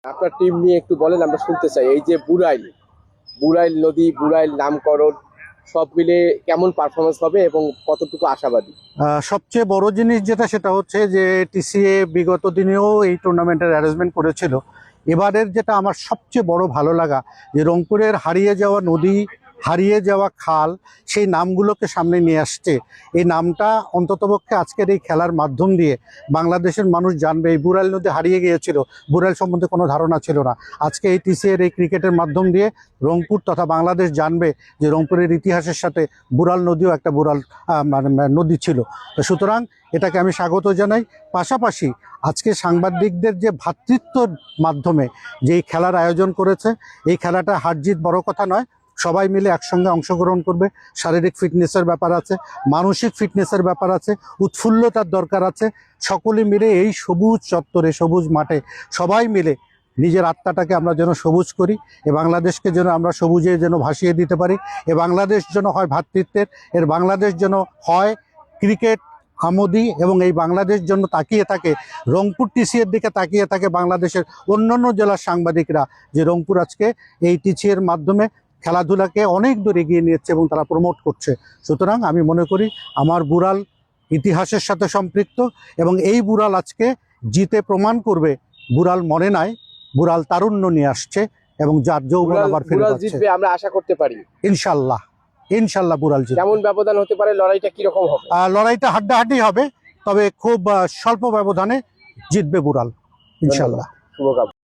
আপনার টিম নিয়ে একটু বলেন, আমরা শুনতে চাই। এই যে বুড়াইল বুড়াইল নদী, বুড়াইল নামকরণ সব মিলে কেমন পারফরমেন্স হবে এবং কতটুকু আশাবাদী? সবচেয়ে বড় জিনিস যেটা সেটা হচ্ছে যে টিসিএ বিগত দিনেও এই টুর্নামেন্টের অ্যারেঞ্জমেন্ট করেছিল। এবারের যেটা আমার সবচেয়ে বড় ভালো লাগা, যে রংপুরের হারিয়ে যাওয়া নদী, হারিয়ে যাওয়া খাল, সেই নামগুলোকে সামনে নিয়ে আসছে। এই নামটা অন্ততপক্ষে আজকের এই খেলার মাধ্যম দিয়ে বাংলাদেশের মানুষ জানবে। এই বুড়াইল নদী হারিয়ে গিয়েছিল, বুড়াইল সম্বন্ধে কোনো ধারণা ছিল না। আজকে এই টিসিএর এই ক্রিকেটের মাধ্যম দিয়ে রংপুর তথা বাংলাদেশ জানবে যে রংপুরের ইতিহাসের সাথে বুড়াল নদীও একটা বুড়াল মানে নদী ছিল। তো সুতরাং এটাকে আমি স্বাগত জানাই। পাশাপাশি আজকে সাংবাদিকদের যে ভ্রাতৃত্বর মাধ্যমে যে এই খেলার আয়োজন করেছে, এই খেলাটা হার জিত বড় কথা নয়, সবাই মিলে একসঙ্গে অংশগ্রহণ করবে। শারীরিক ফিটনেসের ব্যাপার আছে, মানসিক ফিটনেসের ব্যাপার আছে, উৎফুল্লতার দরকার আছে। সকলে মিলে এই সবুজ চত্বরে, সবুজ মাঠে সবাই মিলে নিজের আত্মাটাকে আমরা যেন সবুজ করি, এ বাংলাদেশকে যেন আমরা সবুজে যেন ভাসিয়ে দিতে পারি। এ বাংলাদেশ যেন হয় ভ্রাতৃত্বের, এর বাংলাদেশ যেন হয় ক্রিকেট আমোদি, এবং এই বাংলাদেশ জন্য তাকিয়ে থাকে, রংপুর টিসিএর দিকে তাকিয়ে থাকে বাংলাদেশের অন্যান্য জেলার সাংবাদিকরা, যে রংপুর আজকে এই টিসিএর মাধ্যমে খেলাধুলাকে অনেক দূর এগিয়ে নিয়েছে এবং তারা প্রমোট করছে। সুতরাং আমি মনে করি আমার বুড়াল ইতিহাসের সাথে সম্পৃক্ত, এবং এই বুড়াল আজকে জিতে প্রমাণ করবে বুড়াল মরে নাই, বুড়াল তারুণ্য নিয়ে আসছে এবং যার যৌবন আবার ফিরে বুড়াল পাচ্ছে। জিতবে আমরা আশা করতে পারি ইনশাল্লাহ, ইনশাল্লাহ বুড়াল জিতবে। কেমন ব্যবধান হতে পারে, লড়াইটা কিরকম হবে? লড়াইটা হাড্ডাহাড্ডি হবে, তবে খুব স্বল্প ব্যবধানে জিতবে বুড়াল ইনশাল্লাহ। শুভকামনা।